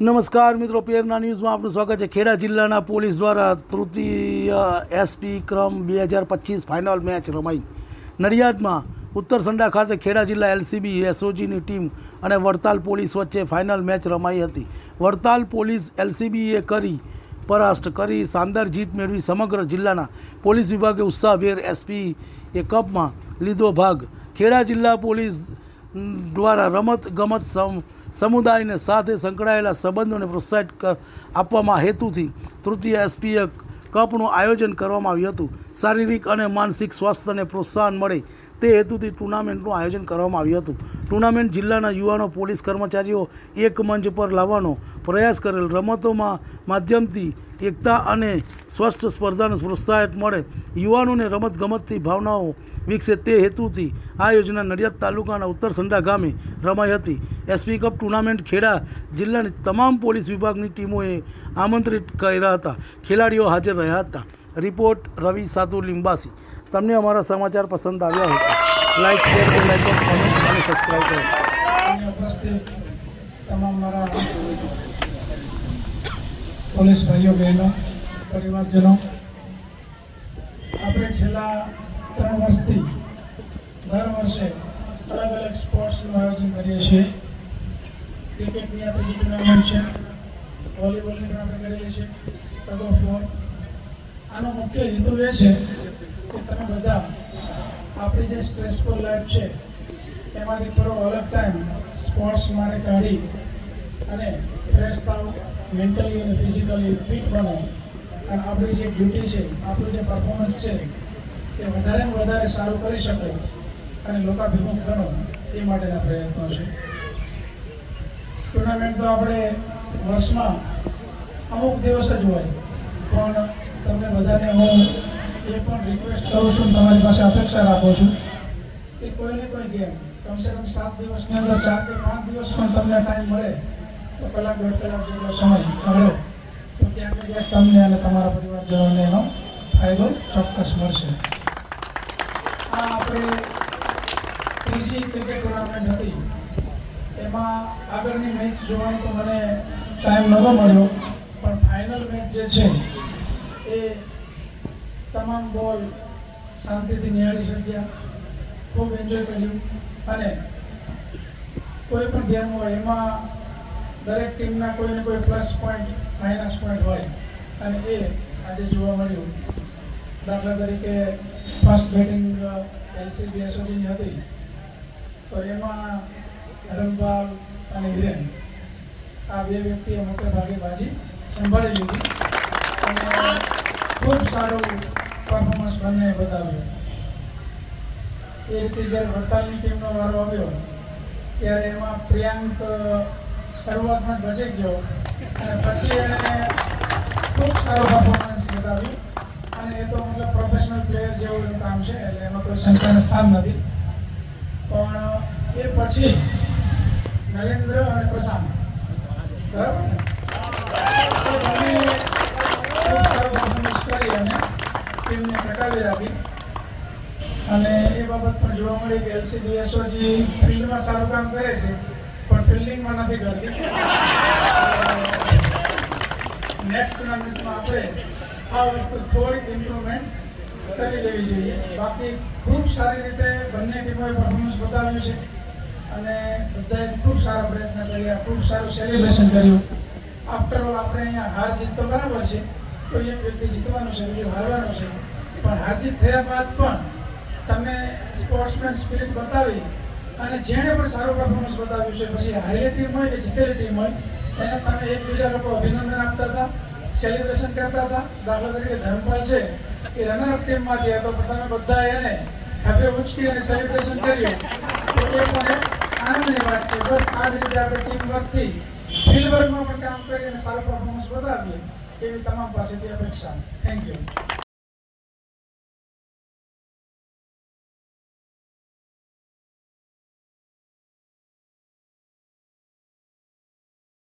નમસ્કાર મિત્રો, પેરના ન્યૂઝમાં આપનું સ્વાગત છે। ખેડા જિલ્લાના પોલીસ દ્વારા તૃતીય એસપી ક્રમ 2025 ફાઇનલ મેચ રમાઈ। નડિયાદમાં ઉત્તર સંડા ખાતે ખેડા જિલ્લા એલસીબી એસઓજીની ટીમ અને વડતાલ પોલીસ વચ્ચે ફાઇનલ મેચ રમાઈ હતી। વડતાલ પોલીસ એલસીબીએ પરાસ્ત કરી શાનદાર જીત મેળવી સમગ્ર જિલ્લાના પોલીસ વિભાગે ઉત્સાહભેર એસપીએ કપમાં લીધો ભાગ। ખેડા જિલ્લા પોલીસ દ્વારા રમત ગમત સમુદાયને સાથે સંકળાયેલા સંબંધોને પ્રોત્સાહિત આપવામાં હેતુથી તૃતીય એસપીએ કપનું આયોજન કરવામાં આવ્યું હતું। શારીરિક અને માનસિક સ્વાસ્થ્યને પ્રોત્સાહન મળે તે હેતુથી ટુર્નામેન્ટનું આયોજન કરવામાં આવ્યું હતું। ટુર્નામેન્ટ જિલ્લાના યુવાનો પોલીસ કર્મચારીઓ એક મંચ પર લાવવાનો પ્રયાસ કરેલ। રમતોમાં માધ્યમથી એકતા અને સ્વસ્થ સ્પર્ધાને પ્રોત્સાહન મળે, યુવાનોને રમતગમતની ભાવનાઓ વિકસે તે હેતુથી આ યોજના નડિયાદ તાલુકાના ઉત્તર સંડા ગામે રમાઈ હતી। એસપી કપ ટુર્નામેન્ટ ખેડા જિલ્લાની તમામ પોલીસ વિભાગની ટીમોએ આમંત્રિત કર્યા હતા। ખેલાડીઓ હાજર રહ્યા હતા। રિપોર્ટ રવિ સાતુ લિંબાસી। તમને અમારા સમાચાર પસંદ આવ્યા હોય તો like, share, bell icon, comment અને સબસ્ક્રાઈબ કરો। તમામ મારા પોલીસ ભાઈઓ બહેનો પરિવારજનો, આપણે છેલ્લા 3 વર્ષથી દર વર્ષે અલગ અલગ સ્પોર્ટ્સનું આયોજન કરીએ છીએ। ક્રિકેટની આપણી ટુર્નામેન્ટ છે, વોલીબોલની પણ આપણે કરેલી છે, ટગ ઓફ વોર। આનો મુખ્ય હેતુ એ છે કે તમે બધા આપણી જે સ્ટ્રેસફુલ લાઈફ છે એમાંથી થોડો અલગ ટાઈમ સ્પોર્ટ્સ માટે કાઢી અને ફ્રેશ થાવ, મેન્ટલી અને ફિઝિકલી ફિટ બનો અને આપણી જે ડ્યુટી છે, આપણું જે પરફોર્મન્સ છે તે વધારે ને વધારે સારું કરી શકો અને લોકાભિમુખ બનો એ માટેના પ્રયત્નો છે। ટુર્નામેન્ટ તો આપણે વર્ષમાં અમુક દિવસ જ હોય, પણ તમને બધાને હું એ પણ રિક્વેસ્ટ કરું છું, તમારી પાસે અપેક્ષા રાખું છું કે કોઈને કોઈ ગેમ કમસે કમ 7 દિવસની અંદર 4 કે 5 દિવસ પણ તમને ટાઈમ મળે તો કલાક 1.5 કલાક જેટલો સમય કાઢો તો ક્યાંક ને ક્યાંક તમને અને તમારા પરિવારજનોને એનો ફાયદો ચોક્કસ મળશે। આ આપણે ત્રીજી ક્રિકેટ ટુર્નામેન્ટ હતી, એમાં આગળની મેચ જોવાની તો મને ટાઈમ નહોતો મળ્યો, પણ ફાઇનલ મેચ જે છે એ તમામ બોલ શાંતિથી નિહાળી શક્યા, ખૂબ એન્જોય કર્યું અને કોઈ પણ ગેમ હોય એમાં દરેક ટીમના કોઈને કોઈ પ્લસ પોઈન્ટ, માઇનસ પોઈન્ટ હોય અને એ આજે જોવા મળ્યું। દાખલા તરીકે ફર્સ્ટ બેટિંગ એલસીબી એસઓજીની હતી તો એમાં રમવાલ અને હિરેન આ બે વ્યક્તિએ મોટે ભાગે બાજી સંભાળી લીધી અને ખૂબ સારું પરફોર્મન્સ બંને બતાવ્યું। એ રીતે જ્યારે વડતાલની ટીમનો વારો આવ્યો ત્યારે એમાં પ્રિયાંક શરૂઆતમાં જ બચી ગયો અને પછી એણે ખૂબ સારું પરફોર્મન્સ બતાવ્યું અને એ તો મતલબ પ્રોફેશનલ પ્લેયર જેવું એનું કામ છે, એટલે એમાં કોઈ શંકાનું સ્થાન નથી। પણ એ પછી નરેન્દ્ર અને પ્રશાંત બરાબર ખૂબ સારું પરફોર્મન્સ કરી અને ટીમને ટકાવી રાખી અને એ બાબત પણ જોવા મળી કે એલસીબી એસઓજી ફિલ્ડમાં સારું કામ કરે છે પણ ફિલ્ડિંગમાં નથી કરતી। નેક્સ્ટ ટુર્નામેન્ટમાં આપણે આ વસ્તુ થોડીક ઇમ્પ્રુવમેન્ટ કરી લેવી જોઈએ। બાકી ખૂબ સારી રીતે બંને ટીમોએ પરફોર્મન્સ બતાવ્યું છે અને બધાએ ખૂબ સારા પ્રયત્ન કર્યા, ખૂબ સારું સેલિબ્રેશન કર્યું। આફ્ટર ઓલ આપણે અહીંયા હાર જીત તો બરાબર છે, કોઈ એક વ્યક્તિ જીતવાનું છે, બીજું હારવાનું છે, પણ હાર જીત થયા બાદ પણ તમે સ્પોર્ટ્સમેન સ્પિરિટ બતાવી અને જેણે પણ સારું પરફોર્મન્સ બતાવ્યું છે, પછી હારેલી ટીમ હોય કે જીતેલી ટીમ હોય એને તમે એકબીજા લોકો અભિનંદન આપતા હતા, સેલિબ્રેશન કરતા હતા। દાખલા તરીકે ધર્મપાલ છે એ રનરઅપ ટીમમાંથી હતો, પણ તમે બધા એને ખભે ઉચકી અને સેલિબ્રેશન કર્યું તો એ પણ આનંદની વાત છે। બસ આ જ રીતે આપણે ટીમ વર્કથી ફિલ્ડ વર્કમાં પણ કામ કરી અને સારું પરફોર્મન્સ બતાવીએ એવી તમામ પાસેથી અપેક્ષા। Thank you.